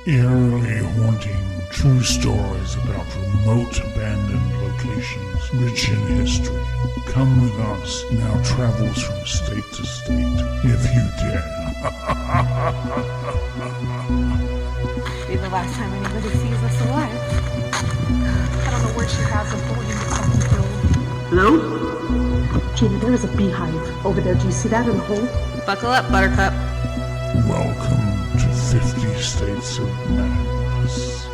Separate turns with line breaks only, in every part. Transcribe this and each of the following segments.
Eerily haunting true stories about remote abandoned locations rich in history. Come with us in our travels from state to state, if you dare.
Be the last time anybody sees us alive. I don't know where she has them going in the fucking field.
Hello?
Gina, there is a beehive over there. Do you see that in the hole?
Buckle up, Buttercup.
Welcome to 50 States of Madness.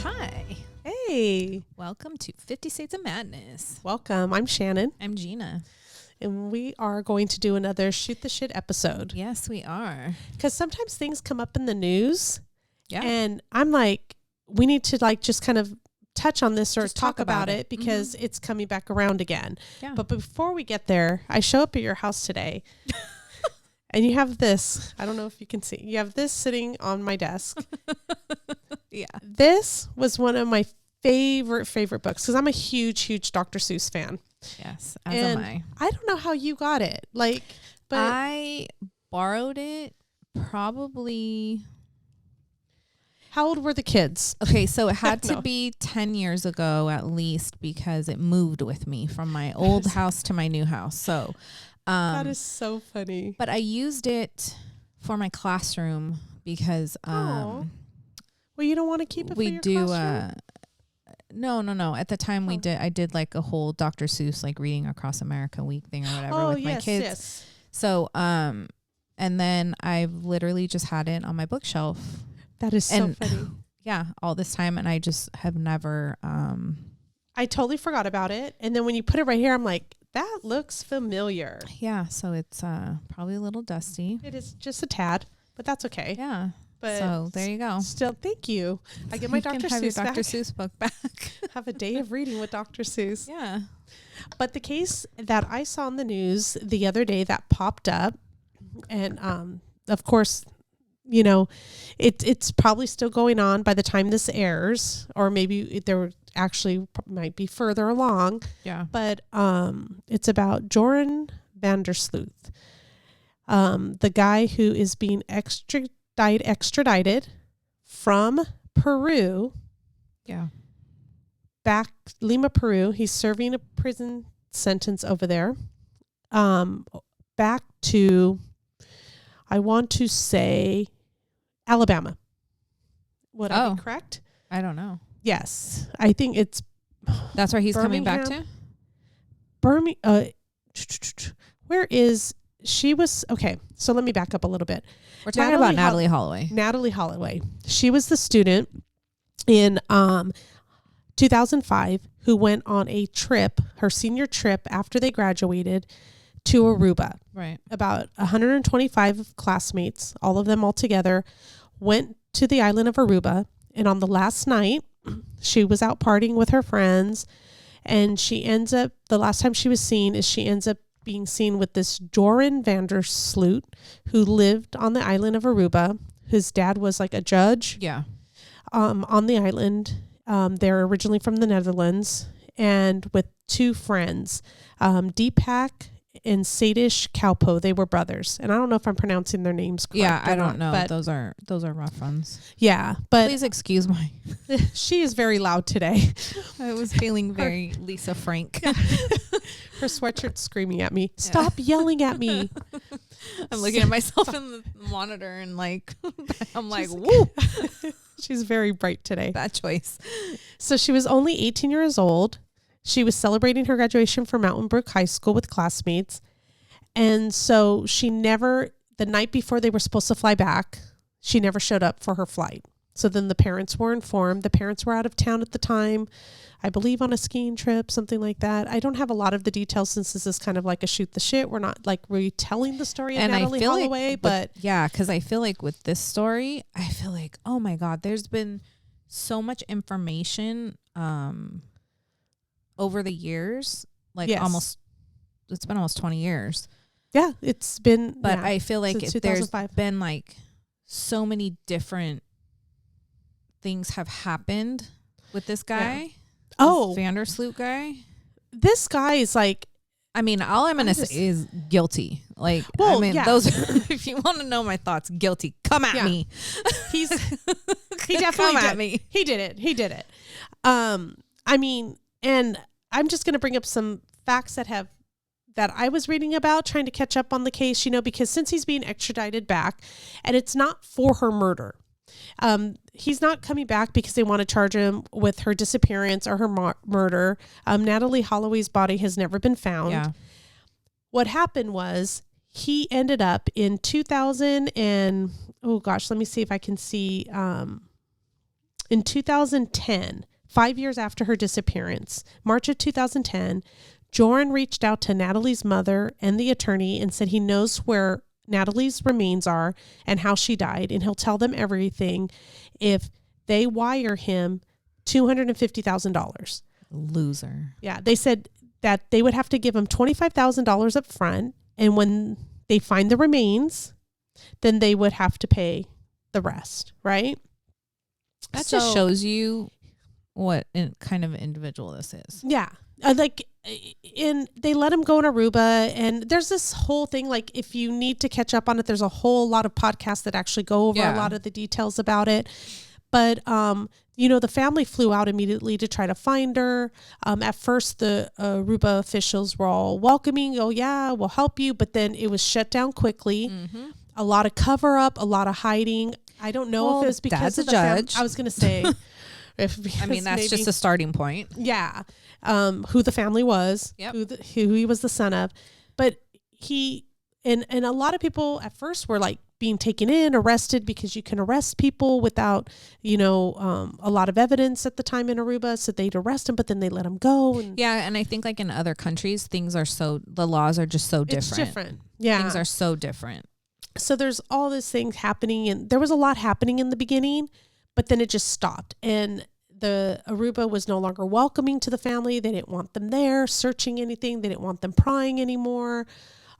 Hi.
Hey,
Welcome to 50 States of Madness.
welcome. I'm Shannon,
I'm Gina.
and we are going to do another Shoot the Shit episode.
Yes, we are.
Because sometimes things come up in the news,
Yeah.
and I'm like, we need to like just kind of touch on this or
Just
talk
talk about
about
it.
it because it's coming back around again.
Yeah.
But before we get there, I show up at your house today, and you have this. I don't know if you can see. You have this sitting on my desk.
Yeah.
This was one of my favorite books because I'm a huge Dr. Seuss fan.
Yes, as
And
am I.
I don't know how you got it. Like, but
I borrowed it probably.
how old were the kids?
Okay, so it had
No.
to be 10 years ago at least because it moved with me from my old house to my new house. So,
That is so funny.
but I used it for my classroom because
Well, you don't want to keep it
we
for your
do
classroom?
no at the time
Oh.
I did like a whole Dr. Seuss like reading across America week thing or whatever
Oh,
with my kids.
yes.
So and then I've literally just had it on my bookshelf,
That is so
and
funny.
yeah, all this time, and I just have never
I totally forgot about it. And then when you put it right here, I'm like, that looks familiar.
yeah, so it's probably a little dusty.
It is just a tad, but that's okay.
Yeah.
But
So there you go.
Still, thank you. I get my
You can
Dr.
have your
Seuss
Dr.
back.
Seuss book back.
Have a day of reading with Dr. Seuss.
Yeah.
But the case that I saw in the news the other day that popped up, and of course, you know, it's probably still going on by the time this airs, or maybe there actually might be further along.
Yeah.
But it's about Joran van der Sloot, the guy who is being extradited from Peru
Yeah.
back Lima, Peru. He's serving a prison sentence over there. Back to, I want to say, Alabama. Would I
Oh.
be correct?
I don't know.
Yes, I think it's
That's where he's coming back to?
Birmingham. Where is she? Was okay. So let me back up a little bit.
We're talking about
Natalee
Natalee Holloway.
Natalee Holloway. She was the student in 2005 who went on a trip, her senior trip after they graduated, to Aruba.
Right.
About 125 classmates, all of them all together, went to the island of Aruba. And on the last night, she was out partying with her friends. And she ends up, the last time she was seen is she ends up being seen with this Joran van der Sloot, who lived on the island of Aruba. His dad was like a judge
Yeah.
on the island. They're originally from the Netherlands, and with two friends, Deepak and Sadish Kaupo. They were brothers, and I don't know if I'm pronouncing their names correct.
Yeah, I
or
don't know.
not, but
Those are rough ones.
yeah, but
Please excuse my.
she is very loud today.
I was feeling very Lisa Frank.
Her sweatshirt's screaming at me. Stop yelling at me.
I'm looking at myself in the monitor and like, I'm like,
She's-
woo,
She's very bright today.
bad choice.
So she was only 18 years old. She was celebrating her graduation from Mountain Brook High School with classmates. And so she never, the night before they were supposed to fly back, she never showed up for her flight. So then the parents were informed. The parents were out of town at the time, I believe on a skiing trip, something like that. I don't have a lot of the details since this is kind of like a shoot the shit. We're not like retelling the story of
And I
Natalee
feel
Holloway,
like,
but
yeah, because I feel like with this story, I feel like, oh my God, there's been so much information over the years, like
Yes.
it's been almost 20 years.
yeah, it's been,
But
yeah,
I feel like
since
there's
2005.
been like so many different things have happened with this guy.
Oh,
Vandersloot guy.
this guy is like,
I mean, all I'm gonna say is guilty. Like,
Well,
I mean,
yeah.
those. If you want to know my thoughts, guilty. Come at
Yeah.
me.
he definitely
Come
did.
at me.
He did it. I mean, and I'm just going to bring up some facts that I was reading about, trying to catch up on the case, because since he's being extradited back, and it's not for her murder. He's not coming back because they want to charge him with her disappearance or her murder. Natalee Holloway's body has never been found.
Yeah.
What happened was he ended up in 2000 and, let me see if I can see, in 2010, 5 years after her disappearance, March of 2010, Joran reached out to Natalee's mother and the attorney and said he knows where Natalee's remains are and how she died, and he'll tell them everything if they wire him $250,000.
Loser.
Yeah, they said that they would have to give him $25,000 up front, and when they find the remains, then they would have to pay the rest, right?
That just shows you what kind of individual this is.
Yeah. They let him go in Aruba, and there's this whole thing, like, if you need to catch up on it, there's a whole lot of podcasts that actually go over a lot of the details about it. But, the family flew out immediately to try to find her. At first, the Aruba officials were all welcoming. Oh, yeah, we'll help you. But then it was shut down quickly. Mm-hmm. A lot of cover up, a lot of hiding. I don't know if it was because of the judge. I was going to say.
That's just a starting point.
Yeah. Who the family was, who he was the son of. But he, and a lot of people at first were like being taken in, arrested, because you can arrest people without, a lot of evidence at the time in Aruba. So they'd arrest him, but then they let him go.
And I think like in other countries, the laws are just so different.
It's different. Yeah.
Things are so different.
So there's all this things happening, and there was a lot happening in the beginning, but then it just stopped. And the Aruba was no longer welcoming to the family. They didn't want them there searching anything. They didn't want them prying anymore.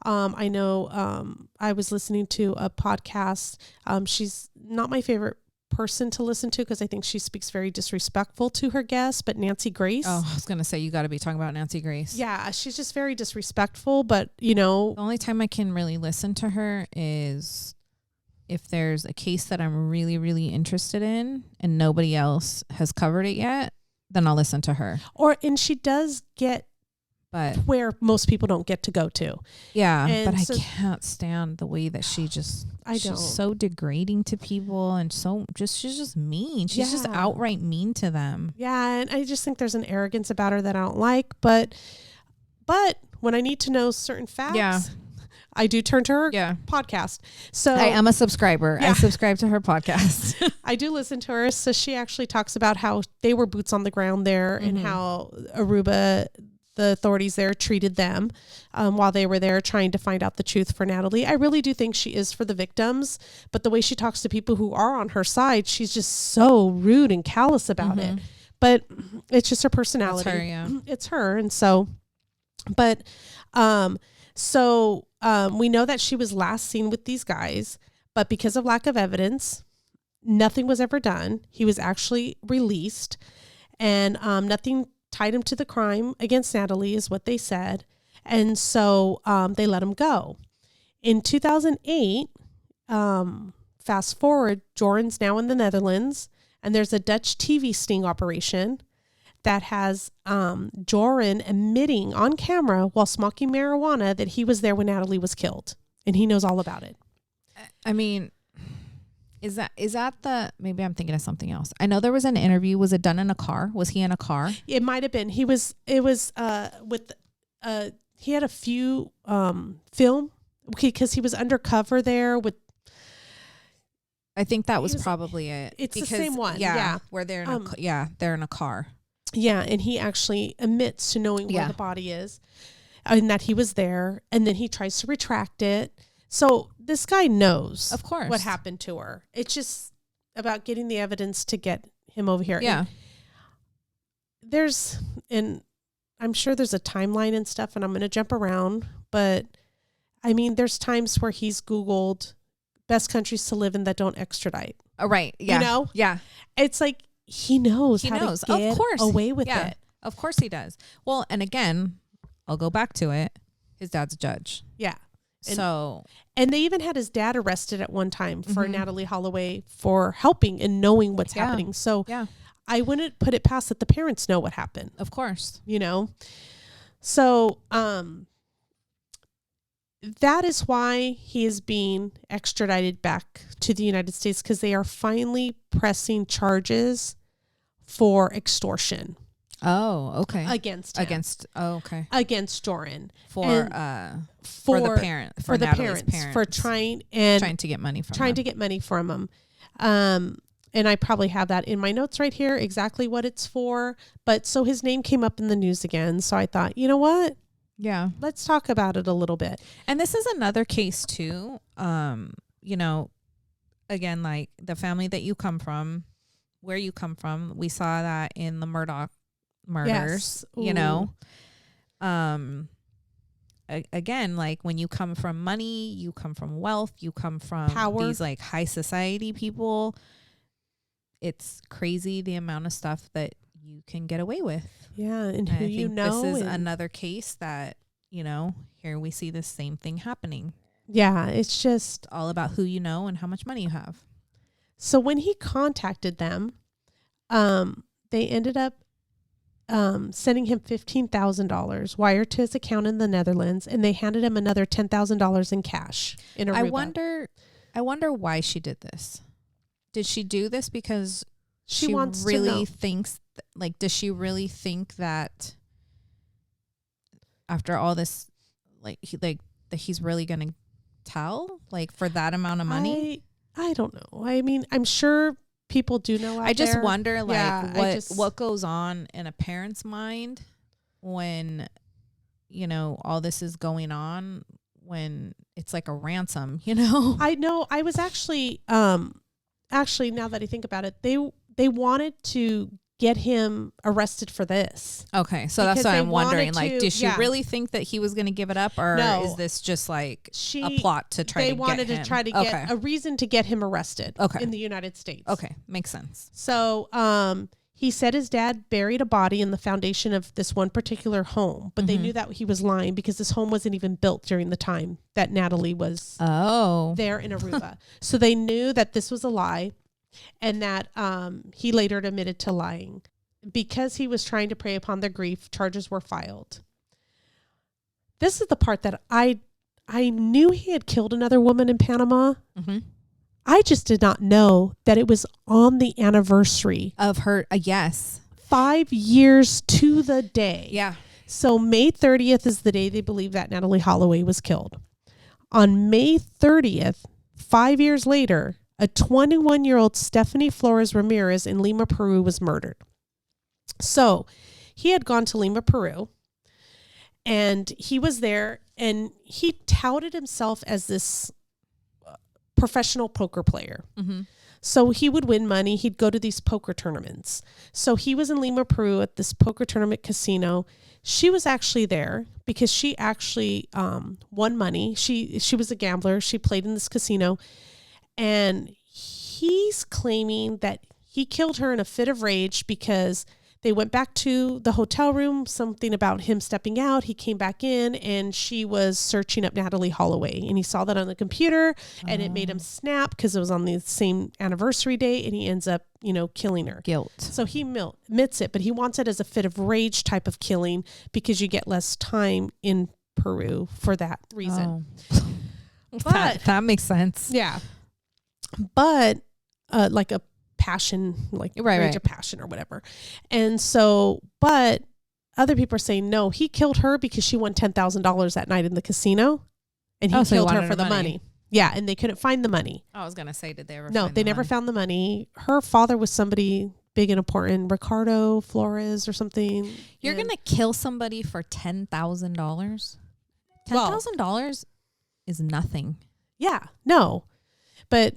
I know I was listening to a podcast. She's not my favorite person to listen to because I think she speaks very disrespectful to her guests, but Nancy Grace.
Oh, I was going to say, you got to be talking about Nancy Grace.
Yeah, she's just very disrespectful, but
The only time I can really listen to her is if there's a case that I'm really, really interested in and nobody else has covered it yet, then I'll listen to her.
And she does get
but
where most people don't get to go to.
Yeah,
and
but I can't stand the way that she just, she's so degrading to people and she's just mean. She's just outright mean to them.
Yeah, and I just think there's an arrogance about her that I don't like. But when I need to know certain facts, I do turn to her podcast. So
I am a subscriber. I subscribe to her podcast.
I do listen to her. So she actually talks about how they were boots on the ground there and how Aruba, the authorities there, treated them while they were there trying to find out the truth for Natalee. I really do think she is for the victims, but the way she talks to people who are on her side, she's just so rude and callous about it. But it's just her personality.
It's her, yeah.
It's her. And so, but, we know that she was last seen with these guys, but because of lack of evidence, nothing was ever done. He was actually released, and nothing tied him to the crime against Natalee is what they said. And so they let him go. In 2008, fast forward, Joran's now in the Netherlands, and there's a Dutch TV sting operation that has Joran admitting on camera while smoking marijuana that he was there when Natalee was killed, and he knows all about it.
I mean, is that maybe I'm thinking of something else. I know there was an interview. Was it done in a car? Was he in a car?
It might have been. It was with he had a few film because he was undercover there with.
I think that was probably it.
It's the same one. Yeah.
Where they're in they're in a car.
Yeah, and he actually admits to knowing where the body is and that he was there, and then he tries to retract it. So this guy knows,
of course,
what happened to her. It's just about getting the evidence to get him over here.
Yeah.
And I'm sure there's a timeline and stuff, and I'm going to jump around, but I mean, there's times where he's Googled best countries to live in that don't extradite.
Oh, right. Yeah.
You know?
Yeah.
It's like, he knows how
knows.
to get
Of course.
away with
Yeah.
it.
Of course he does. Well, and again, I'll go back to it. His dad's a judge.
Yeah. And-
So,
And they even had his dad arrested at one time for Natalee Holloway for helping and knowing what's happening. So
yeah,
I wouldn't put it past that the parents know what happened,
of course.
you know? So that is why he is being extradited back to the United States, because they are finally pressing charges for extortion
Oh, okay.
against him.
Okay.
Against Joran.
For
And
for the parent,
for the
Natalee's
parents, for trying to
get money from
trying
them.
to get money from them. And I probably have that in my notes right here, exactly what it's for. But so his name came up in the news again. So I thought, you know what?
Yeah.
Let's talk about it a little bit.
And this is another case too. You know, again, like the family that you come from, where you come from, we saw that in the Murdoch murders,
Yes.
you know. Again, like when you come from money, you come from wealth, you come from
Power.
these like high society people. It's crazy the amount of stuff that you can get away with.
Yeah. And
And
who
I
you
think
know.
this is
and-
another case that, you know, here we see the same thing happening.
yeah. It's just.
It's all about who you know and how much money you have.
So when he contacted them, they ended up sending him $15,000 wired to his account in the Netherlands, and they handed him another $10,000 in cash in Aruba.
I wonder why she did this. Did she do this because
She wants to
really
know.
thinks like, does she really think that after all this, like that he's really going to tell, like, for that amount of money?
I don't know. I mean, I'm sure people do know out
I just
there.
wonder, like,
Yeah,
what goes on in a parent's mind when, you know, all this is going on, when it's like a ransom, you know?
I know. I was actually now that I think about it, they wanted to get him arrested for this.
Okay, so that's
Because
what
they
I'm wondering.
wanted
Like,
to-
did she
yeah.
really think that he was going to give it up, or
No.
is this just like
She
a plot to try
They
to get
wanted
him?
to try to
Okay.
get a reason to get him arrested
Okay.
in the United States.
Okay, makes sense.
So he said his dad buried a body in the foundation of this one particular home, but they knew that he was lying because this home wasn't even built during the time that Natalee was
Oh,
there in Aruba. So they knew that this was a lie, and that he later admitted to lying. Because he was trying to prey upon their grief, charges were filed. This is the part that I knew he had killed another woman in Panama. I just did not know that it was on the anniversary.
of her. Yes.
5 years to the day.
Yeah.
So May 30th is the day they believe that Natalee Holloway was killed. On May 30th, 5 years later, a 21-year-old Stephany Flores Ramirez in Lima, Peru was murdered. So he had gone to Lima, Peru, and he was there, and he touted himself as this professional poker player. So he would win money. He'd go to these poker tournaments. So he was in Lima, Peru at this poker tournament casino. She was actually there because she actually won money. She was a gambler. She played in this casino. And he's claiming that he killed her in a fit of rage because they went back to the hotel room, something about him stepping out. He came back in and she was searching up Natalee Holloway. And he saw that on the computer and it made him snap because it was on the same anniversary date, and he ends up, killing her.
Guilt.
So he admits it, but he wants it as a fit of rage type of killing because you get less time in Peru for that reason. But
that makes sense.
yeah. But like a passion, like rage of passion or whatever. And so, but other people are saying, no, he killed her because she won $10,000 that night in the casino, and he killed her for the money. Yeah. And they couldn't find the money.
I was going to say, did they ever
No,
find
they
the
never
money?
found the money. Her father was somebody big and important, Ricardo Flores or something.
You're
And-
going to kill somebody for $10,000? $10,000 is nothing.
Yeah, no. But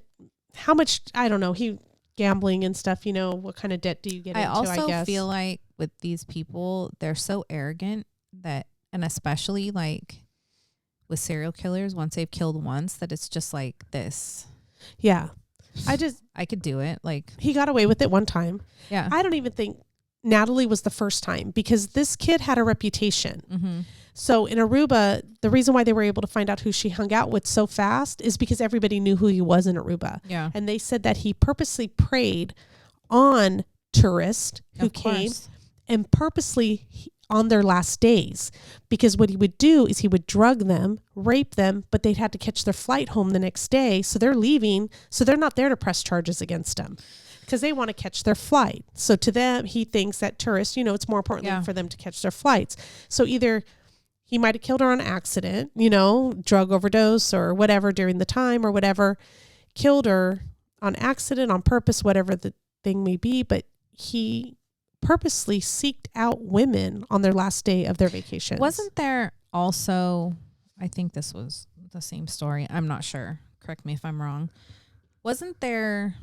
how much, I don't know, he gambling and stuff, what kind of debt do you get
I
into,
also
I guess.
feel like with these people, they're so arrogant that, and especially like with serial killers, once they've killed once, that it's just like this.
Yeah.
I could do it. Like,
he got away with it one time.
yeah.
I don't even think Natalee was the first time, because this kid had a reputation.
Mm-hmm.
So in Aruba, the reason why they were able to find out who she hung out with so fast is because everybody knew who he was in Aruba.
Yeah.
And they said that he purposely preyed on tourists who came, and purposely on their last days, because what he would do is he would drug them, rape them, but they'd had to catch their flight home the next day. So they're leaving. So they're not there to press charges against them, because they want to catch their flight. So to them, he thinks that tourists, it's more important for them to catch their flights. So either he might have killed her on accident, drug overdose or whatever during the time or whatever, killed her on accident, on purpose, whatever the thing may be. But he purposely seeked out women on their last day of their vacation.
Wasn't there also, I think this was the same story. I'm not sure. Correct me if I'm wrong. Wasn't there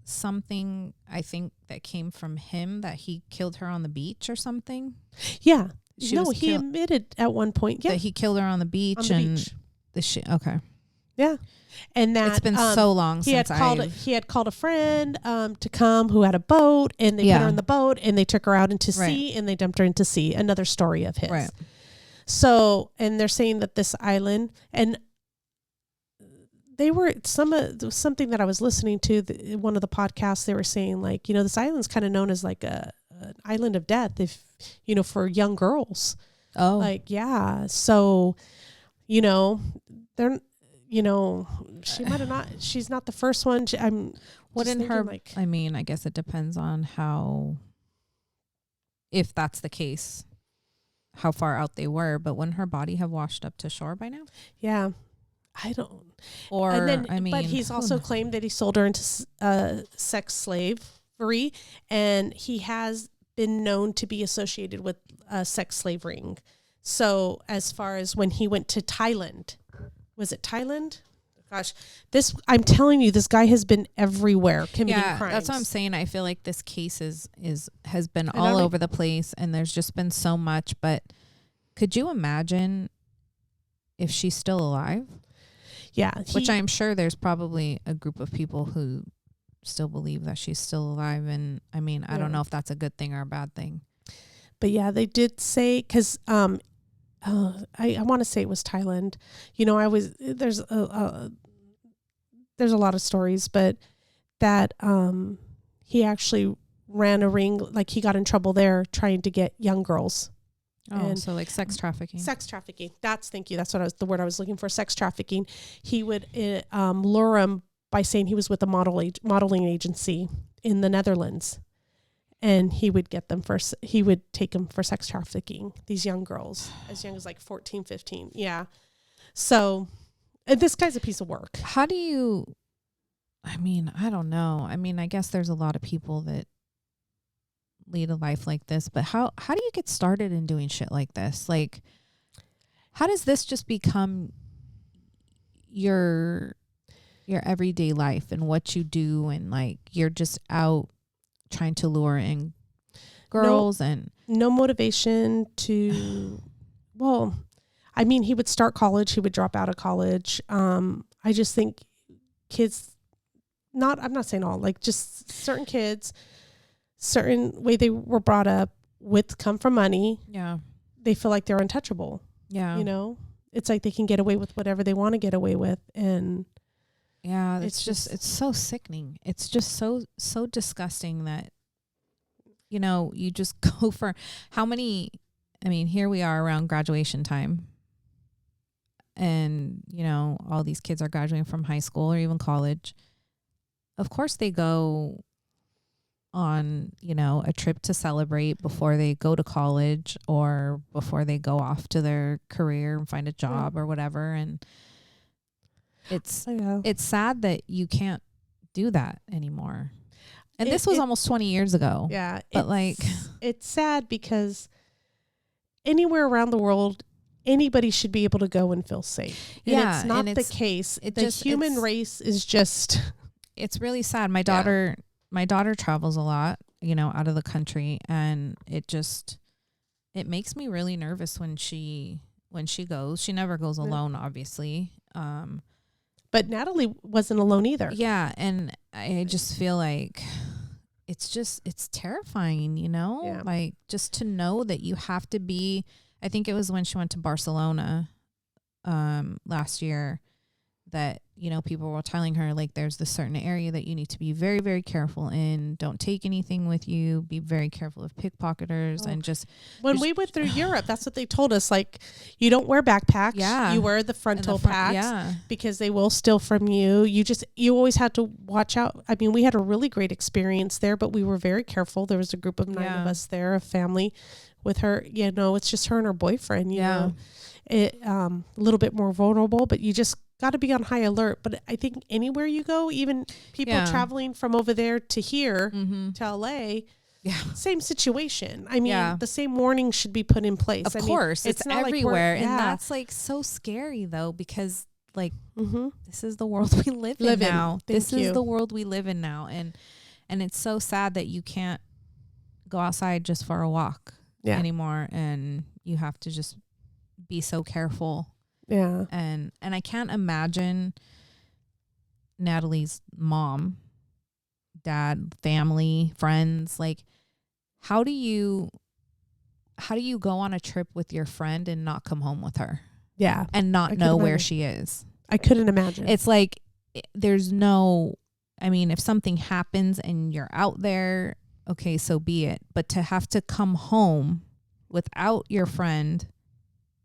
something, I think, that came from him that he killed her on the beach or something?
Yeah.
He
admitted at one point. Yeah.
That he killed her on the beach. The shit. Okay.
Yeah. And that
it's been so long
he
since
he had called a friend to come who had a boat, and they put her in the boat and they took her out into sea and they dumped her into sea. Another story of his. Right. So, and they're saying that this island, and they were something that I was listening to, one of the podcasts, they were saying like, this island's kind of known as like an island of death, if, for young girls. Oh, like, yeah. So, they're, she might have not, she's not the first one.
Wouldn't her, like, I mean, I guess it depends on if that's the case, how far out they were, but wouldn't her body have washed up to shore by now? Yeah.
I don't.
Or,
and then,
I mean,
but he's also claimed that he sold her into sex slavery, and he has been known to be associated with sex slavering. So as far as when he went to Thailand, was it Thailand? Gosh, I'm telling you, this guy has been everywhere committing crimes.
That's what I'm saying. I feel like this case has been all over the place, and there's just been so much. But could you imagine if she's still alive?
Yeah.
Which I'm sure there's probably a group of people who still believe that she's still alive. And I mean, I don't know if that's a good thing or a bad thing.
But yeah, they did say, because I want to say it was Thailand. There's a lot of stories, but that he actually ran a ring, like he got in trouble there trying to get young girls.
Oh, so like sex trafficking.
Sex trafficking. Thank you. That's the word I was looking for. Sex trafficking. He would lure them by saying he was with a modeling agency in the Netherlands, and he would get them first. He would take them for sex trafficking. These young girls, as young as like 14, 15. Yeah. So, and this guy's a piece of work.
How do you? I mean, I don't know. I mean, I guess there's a lot of people that lead a life like this, but how do you get started in doing shit like this? Like, how does this just become your everyday life and what you do, and like you're just out trying to lure in girls and
no motivation to well, I mean, he would start college, he would drop out of college. I just think kids, I'm not saying all, like just certain kids, certain way they were brought up with, come from money.
Yeah.
They feel like they're untouchable. Yeah. It's like they can get away with whatever they want to get away with. And
yeah, it's so sickening. It's just so disgusting that, you just go for how many, I mean, here we are around graduation time, and, all these kids are graduating from high school or even college. Of course they go on, a trip to celebrate before they go to college or before they go off to their career and find a job or whatever. And it's sad that you can't do that anymore. And this was almost 20 years ago.
Yeah.
But
it's sad because anywhere around the world, anybody should be able to go and feel safe. And it's not the case. The human race is just,
it's really sad. My daughter travels a lot, out of the country, and it makes me really nervous when she goes. She never goes alone, obviously.
But Natalee wasn't alone either.
Yeah. And I just feel like it's terrifying, you know,
Yeah.
like just to know that you have to be, I think it was when she went to Barcelona last year that, you know, people were telling her like there's this certain area that you need to be very, very careful in. Don't take anything with you. Be very careful of pickpocketers and just
when we went through Europe, that's what they told us. Like, you don't wear backpacks.
Yeah.
You wear the frontal packs
yeah.
because they will steal from you. You always had to watch out. I mean, we had a really great experience there, but we were very careful. There was a group of 9 of us there, a family with her. You know, it's just her and her boyfriend, you know, a little bit more vulnerable, but you just got to be on high alert. But I think anywhere you go, even people traveling from over there to here to LA, same situation. I mean, the same warning should be put in place.
Of course, it's everywhere.
Like
and that's like so scary though, because like this is the world we live in now. This is the world we live in now. And it's so sad that you can't go outside just for a walk anymore. And you have to just be so careful.
Yeah.
And I can't imagine Natalee's mom, dad, family, friends, like how do you go on a trip with your friend and not come home with her?
Yeah.
And not know where she is.
I couldn't imagine.
It's like there's no, I mean, if something happens and you're out there, okay, so be it. But to have to come home without your friend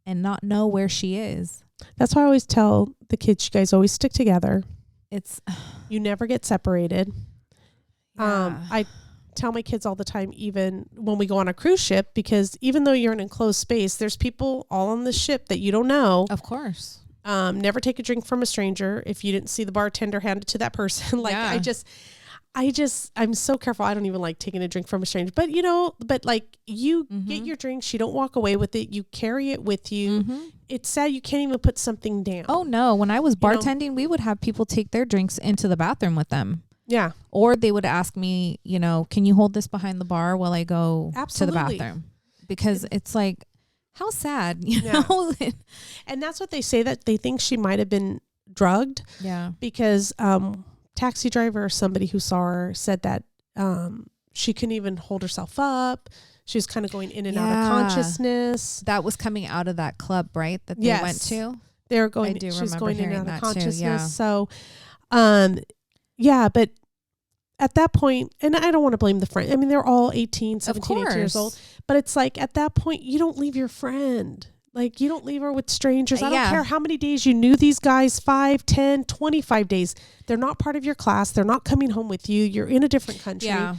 and not know where she is.
That's why I always tell the kids, you guys always stick together. You never get separated. I tell my kids all the time, even when we go on a cruise ship, because even though you're in an enclosed space, there's people all on the ship that you don't know.
Of course.
Never take a drink from a stranger if you didn't see the bartender hand it to that person. Like I'm so careful. I don't even like taking a drink from a stranger, but like you get your drinks, you don't walk away with it. You carry it with you. It's sad you can't even put something down.
Oh no. When I was bartending, we would have people take their drinks into the bathroom with them.
Yeah.
Or they would ask me, can you hold this behind the bar while I go to the bathroom? Because it's like, how sad, you know?
And that's what they say, that they think she might have been drugged.
Yeah.
Because, taxi driver or somebody who saw her said that she couldn't even hold herself up. She was kind of going in and out of consciousness.
That was coming out of that club, right? That they went to.
They were going.
I do
she was
remember
going in
hearing
and out of
that
consciousness.
too, yeah.
So, but at that point, and I don't want to blame the friend. I mean, they're all 18, 17, 18 years old. But it's like at that point, you don't leave your friend. Like, you don't leave her with strangers. I don't care how many days you knew these guys, 5, 10, 25 days. They're not part of your class. They're not coming home with you. You're in a different country.
Yeah.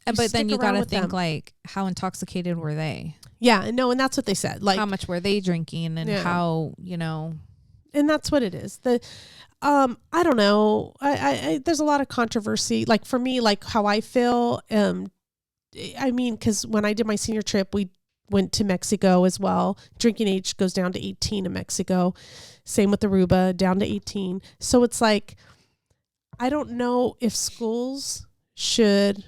But then you got to think, like, how intoxicated were they?
Yeah. No, and that's what they said. Like,
how much were they drinking and how,
And that's what it is. I don't know. I there's a lot of controversy. Like, for me, like how I feel, I mean, because when I did my senior trip, we went to Mexico as well. Drinking age goes down to 18 in Mexico. Same with Aruba, down to 18. So it's like, I don't know if schools should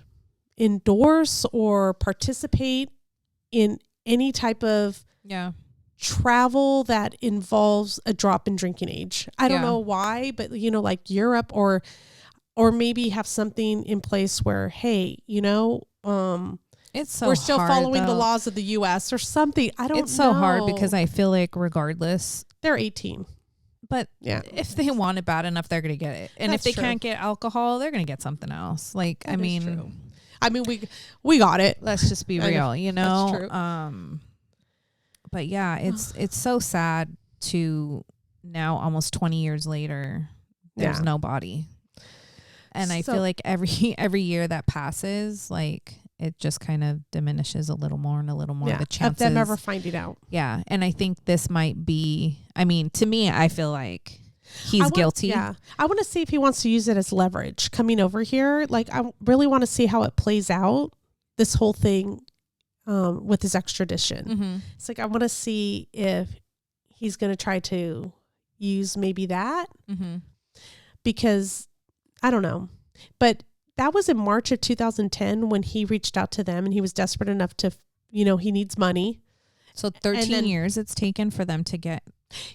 endorse or participate in any type of travel that involves a drop in drinking age. I don't know why, but like Europe or maybe have something in place where, hey,
it's so
we're still
hard,
following the laws of the US or something. I don't know.
It's so hard because I feel like regardless,
they're 18.
But if they want it bad enough, they're going to get it. And
That's
if they
true.
can't get alcohol, they're going to get something else. Like,
That is true. I mean, we got it.
Let's just be real,
That's true.
But yeah, it's so sad to now almost 20 years later, there's no body. And I feel like every year that passes, like it just kind of diminishes a little more and a little more the chances
of them ever finding out.
Yeah. And I think this might be, I mean, to me, I feel like he's guilty.
Yeah. I want to see if he wants to use it as leverage coming over here. Like, I really want to see how it plays out, this whole thing with his extradition.
Mm-hmm.
It's like, I want to see if he's going to try to use maybe that because I don't know. But that was in March of 2010 when he reached out to them and he was desperate enough to, he needs money.
So 13 years it's taken for them to get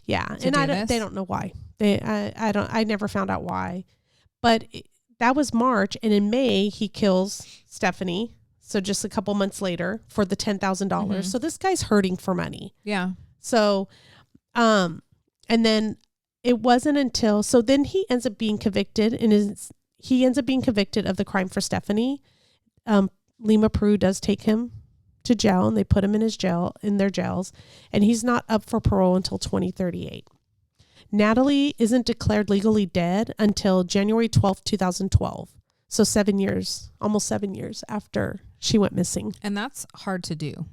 they don't know why. I never found out why, but that was March, and in May he kills Stephany. So just a couple months later for the $10,000. So this guy's hurting for money.
Yeah.
So, and then it wasn't until, so then he ends up being convicted of the crime for Stephany. Lima, Peru does take him to jail, and they put him in their jails, and he's not up for parole until 2038. Natalee isn't declared legally dead until January 12th, 2012. So 7 years, almost 7 years after she went missing.
And that's hard to do.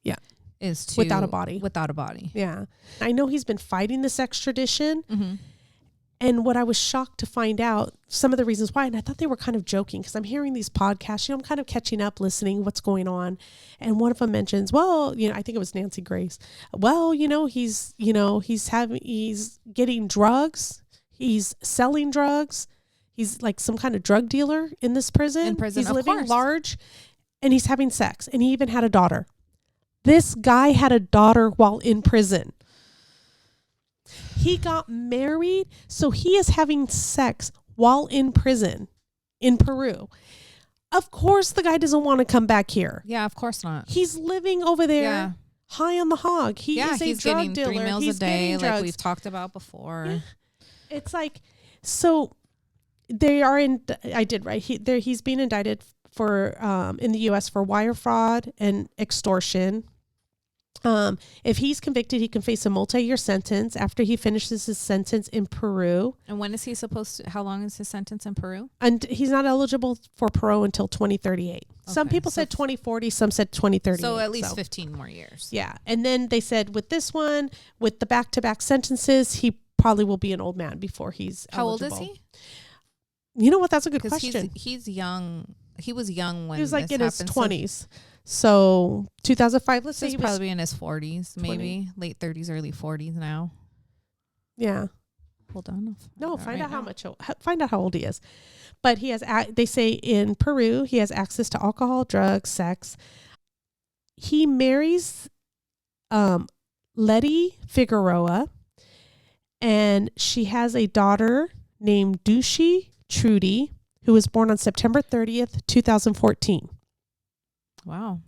Yeah.
Is to
without a body.
Without a body.
Yeah. I know he's been fighting this extradition.
Mm-hmm.
And what I was shocked to find out, some of the reasons why, and I thought they were kind of joking because I'm hearing these podcasts, I'm kind of catching up, listening, what's going on. And one of them mentions, I think it was Nancy Grace. He's getting drugs. He's selling drugs. He's like some kind of drug dealer in this prison. He's living large, and he's having sex. And he even had a daughter. This guy had a daughter while in prison. He got married, so he is having sex while in prison in Peru. Of course, the guy doesn't want to come back here.
Yeah, of course not.
He's living over there high on the hog. He's a drug dealer.
3 meals
he's
a day,
like
like we've talked about before.
Yeah. It's like, so they are in, I did, right? He's being indicted for, in the U.S. for wire fraud and extortion. If he's convicted, he can face a multi-year sentence after he finishes his sentence in Peru.
And when is he how long is his sentence in Peru?
And he's not eligible for parole until 2038. Okay, some people said 2040, some said 2038.
So at least 15 more years.
Yeah. And then they said with this one, with the back-to-back sentences, he probably will be an old man before he's eligible.
How old is he?
You know what? That's a good question.
He's young. He was young when
he was like in his
happened,
20s. So 2005, let's say
he's probably in his 40s, maybe late 30s, early 40s now.
Yeah.
Hold on.
Find out how old he is. But he has, they say in Peru, he has access to alcohol, drugs, sex. He marries Letty Figueroa, and she has a daughter named Dushi Trudy, who was born on September 30th, 2014.
Wow.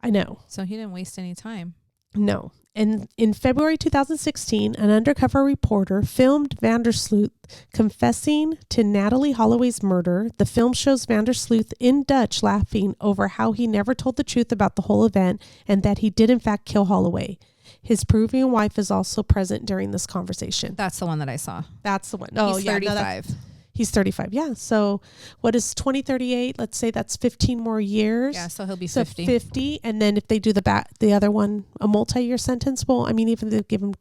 I know.
So he didn't waste any time.
No. And in February 2016, an undercover reporter filmed Vandersloot confessing to Natalee Holloway's murder. The film shows Vandersloot in Dutch laughing over how he never told the truth about the whole event and that he did in fact kill Holloway. His Peruvian wife is also present during this conversation.
That's the one that I saw.
That's the one.
He's 35.
He's 35. Yeah. So what is 2038? Let's say that's 15 more years.
Yeah. So he'll be 50.
50. And then if they do the other one, a multi-year sentence, well, I mean, even if they give him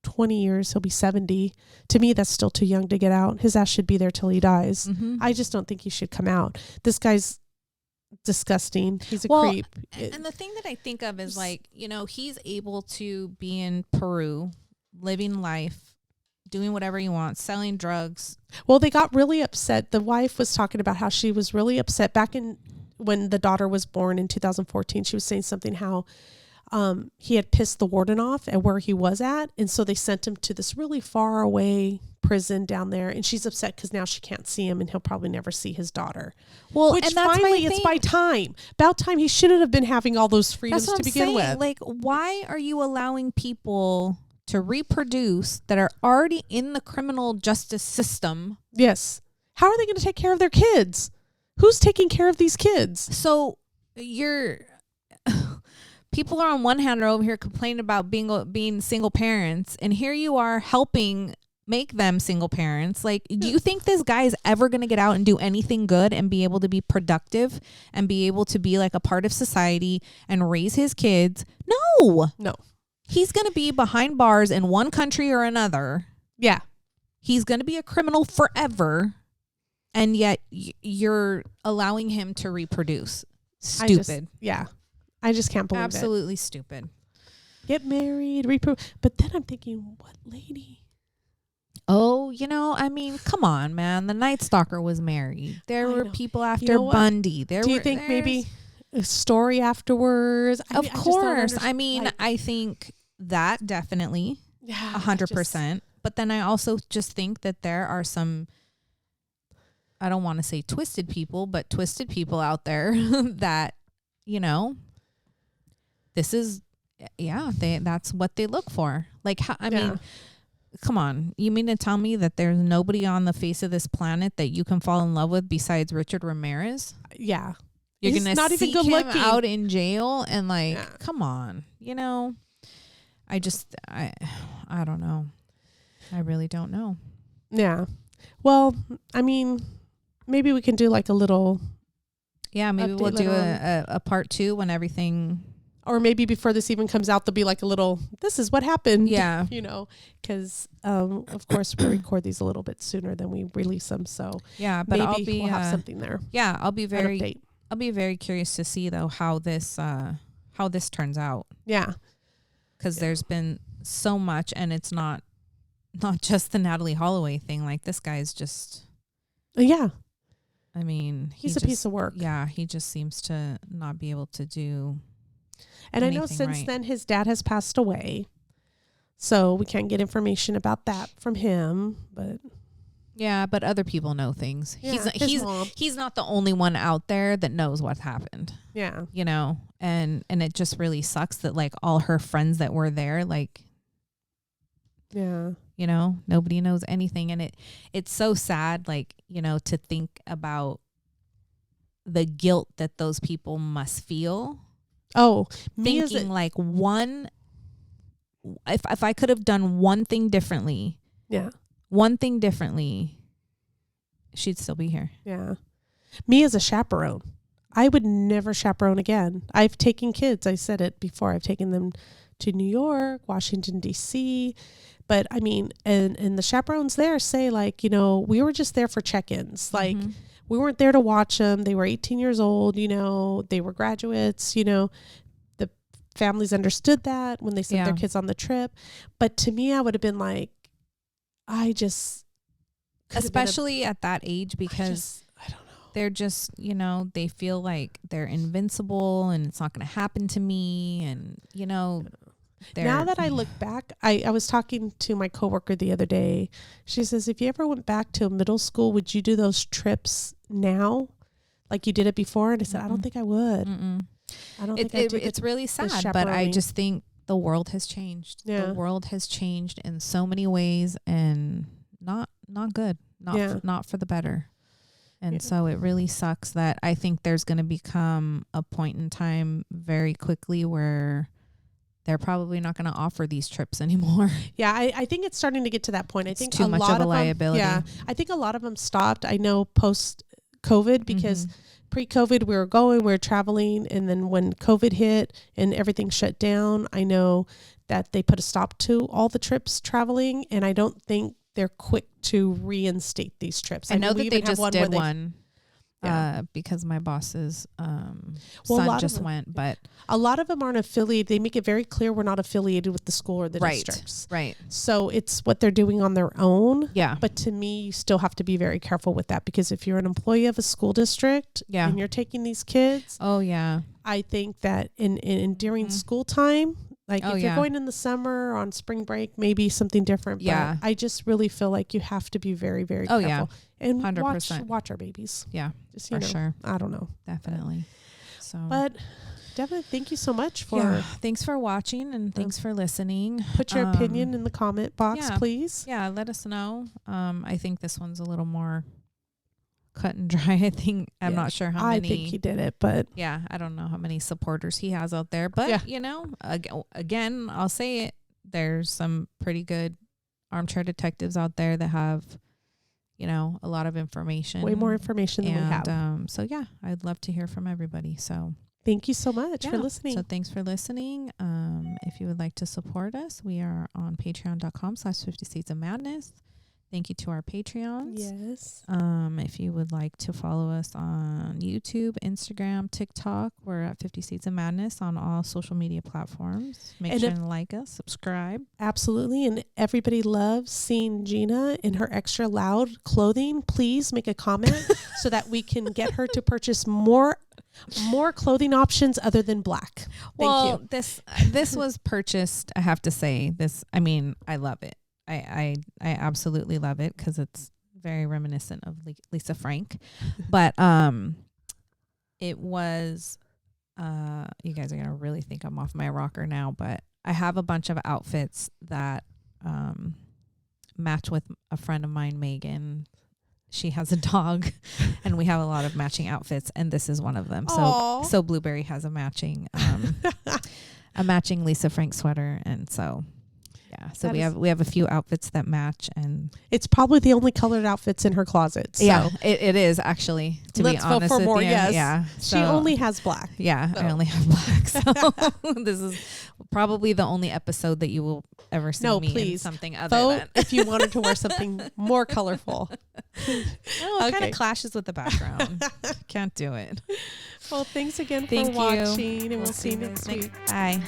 20 years, he'll be 70. To me, that's still too young to get out. His ass should be there till he dies.
Mm-hmm.
I just don't think he should come out. This guy's disgusting. He's a creep.
And the thing that I think of is like, he's able to be in Peru, living life, doing whatever he wants, selling drugs.
Well, they got really upset. The wife was talking about how she was really upset back when the daughter was born in 2014. She was saying something how he had pissed the warden off at where he was at. And so they sent him to this really far away prison down there. And she's upset because now she can't see him and he'll probably never see his daughter.
Well,
which
and that's
finally it's by time. About time he shouldn't have been having all those freedoms to begin with.
Like, why are you allowing people to reproduce that are already in the criminal justice system?
Yes. How are they going to take care of their kids? Who's taking care of these kids?
So people are on one hand are over here complaining about being single parents, and here you are helping make them single parents. Like, do you think this guy is ever going to get out and do anything good and be able to be productive and be able to be like a part of society and raise his kids? No. He's going to be behind bars in one country or another.
Yeah.
He's going to be a criminal forever. And yet you're allowing him to reproduce. Stupid.
I just can't believe
Absolutely stupid.
Get married, but then I'm thinking, what lady?
Oh, I mean, come on, man. The Night Stalker was married. There were people after Bundy.
Do you think maybe a story afterwards?
Of course. I mean, I think that definitely 100%. But then I also just think that there are some, I don't want to say twisted people, but twisted people out there that, you know, this is, that's what they look for. Like, I mean, come on. You mean to tell me that there's nobody on the face of this planet that you can fall in love with besides Richard Ramirez?
Yeah.
You're
He's
going to
not
seek
even good
him
looking.
out in jail and like, come on, you know, I don't know. I really don't know.
Yeah. Well, I mean, maybe we can do like a little.
Yeah, maybe we'll do a part 2 when everything.
Or maybe before this even comes out, there'll be like a little, this is what happened.
Yeah.
You know, because, of course, we record these a little bit sooner than we release them. So
yeah, but
maybe we'll have something there.
Yeah, I'll be very curious to see, though, how this turns out.
Yeah.
Because there's been so much, and it's not just the Natalee Holloway thing. Like, this guy's just.
Yeah.
I mean,
he's a piece of work.
Yeah, he just seems to not be able to do.
And I know since then his dad has passed away, so we can't get information about that from him. But
yeah, but other people know things.
Yeah,
he's not the only one out there that knows what happened.
Yeah,
you know, and it just really sucks that like all her friends that were there, like,
yeah,
you know, nobody knows anything, and it's so sad, like, you know, to think about the guilt that those people must feel.
Oh,
thinking like if I could have done one thing differently, she'd still be here.
Yeah. Me as a chaperone, I would never chaperone again. I've taken kids. I said it before. I've taken them to New York, Washington, D.C. But I mean, and the chaperones there say like, you know, we were just there for check-ins. Like, we weren't there to watch them. They were 18 years old, you know, they were graduates, you know, the families understood that when they sent their kids on the trip. But to me, I would have been like, especially
at that age, because I don't know. They're just, you know, they feel like they're invincible and it's not going to happen to me. And, you know,
now that I look back, I was talking to my coworker the other day. She says, if you ever went back to middle school, would you do those trips now like you did it before? And I said, I don't think I would. I don't think it's really sad,
but I just think the world has changed.
Yeah.
The world has changed in so many ways, and not good, not for the better. And so it really sucks that I think there's going to become a point in time very quickly where they're probably not going to offer these trips anymore.
Yeah, I think it's starting to get to that point. I think
too much of a liability.
I think a lot of them stopped. I know post-COVID, because pre-COVID we were traveling, and then when COVID hit and everything shut down, I know that they put a stop to all the trips traveling, and I don't think they're quick to reinstate these trips.
I know that they just did one. Because my boss's son just went, but
a lot of them aren't affiliated. They make it very clear we're not affiliated with the school or the districts.
Right.
So it's what they're doing on their own.
Yeah.
But to me, you still have to be very careful with that, because if you're an employee of a school district and you're taking these kids, I think that in during school time, like if you're going in the summer or on spring break, maybe something different. But I just really feel like you have to be very, very careful.
Yeah.
And
100%.
watch our babies.
Yeah,
just,
for sure.
I don't know.
Definitely. So,
but definitely thank you so much for
thanks for watching, and thanks for listening.
Put your opinion in the comment box, please.
Yeah, let us know. I think this one's a little more cut and dry. I think I'm not sure how many.
I think he did it, but
I don't know how many supporters he has out there. But you know, again, I'll say it. There's some pretty good armchair detectives out there that have, you know, a lot of information.
Way more information than we have.
So I'd love to hear from everybody. So
thank you so much for listening.
So thanks for listening. If you would like to support us, we are on patreon.com/50 Seeds of Madness. Thank you to our Patreons.
Yes.
If you would like to follow us on YouTube, Instagram, TikTok, we're at 50 Seeds of Madness on all social media platforms. Make sure to like us, subscribe.
Absolutely. And everybody loves seeing Gina in her extra loud clothing. Please make a comment so that we can get her to purchase more clothing options other than black. Thank you.
This was purchased, I have to say. I love it. I absolutely love it because it's very reminiscent of Lisa Frank. But it was you guys are gonna really think I'm off my rocker now, but I have a bunch of outfits that match with a friend of mine, Megan. She has a dog and we have a lot of matching outfits, and this is one of them.
Aww.
So Blueberry has a matching Lisa Frank sweater, and so yeah. So we have a few outfits that match, and
it's probably the only colored outfits in her closet. So.
Yeah, it is actually, to
Let's
be honest
go for
with
more,
you.
yes.
Yeah.
She only has black.
Yeah,
So.
I only have black. So this is probably the only episode that you will ever see me in something other
Vote
than.
if you wanted to wear something more colorful.
No, it kind of clashes with the background. Can't do it.
Well, thanks again
Thank
for
you.
watching, and we'll see you next week.
Bye.